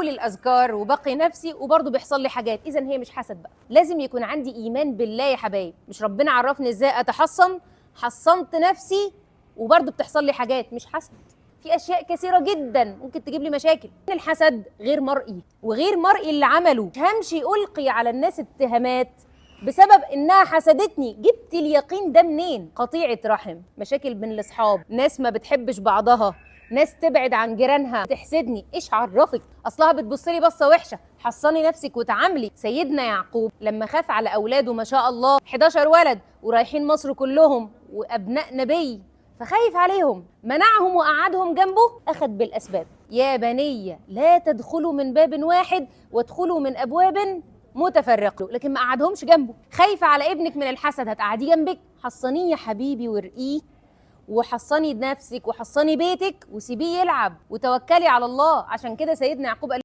بقول الاذكار وبقي نفسي وبرضه بيحصل لي حاجات، اذا هي مش حسد بقى. لازم يكون عندي ايمان بالله يا حبايب. مش ربنا عرفني ازاي اتحصن؟ حصنت نفسي وبرضه بتحصل لي حاجات، مش حسد. في اشياء كثيره جدا ممكن تجيب لي مشاكل. الحسد غير مرئي، وغير مرئي اللي عمله. مش همشي القي على الناس اتهامات بسبب انها حسدتني. جبت اليقين ده منين؟ قطيعه رحم، مشاكل بين الاصحاب، ناس ما بتحبش بعضها، ناس تبعد عن جيرانها، تحسدني. ايش عرفك؟ اصلها بتبص لي بصه وحشه. حصني نفسك وتعاملي. سيدنا يعقوب لما خاف على اولاده، ما شاء الله 11 ولد ورايحين مصر كلهم وابناء نبي، فخايف عليهم، منعهم وقعدهم جنبه. اخذ بالاسباب. يا بني لا تدخلوا من باب واحد وادخلوا من ابواب متفرقه، لكن ما قعدهمش جنبه. خايفه على ابنك من الحسد، هتقعديه جنبك؟ حصنيه يا حبيبي وارقيه، وحصني نفسك وحصني بيتك، وسيبيه يلعب وتوكلي على الله. عشان كده سيدنا يعقوب قال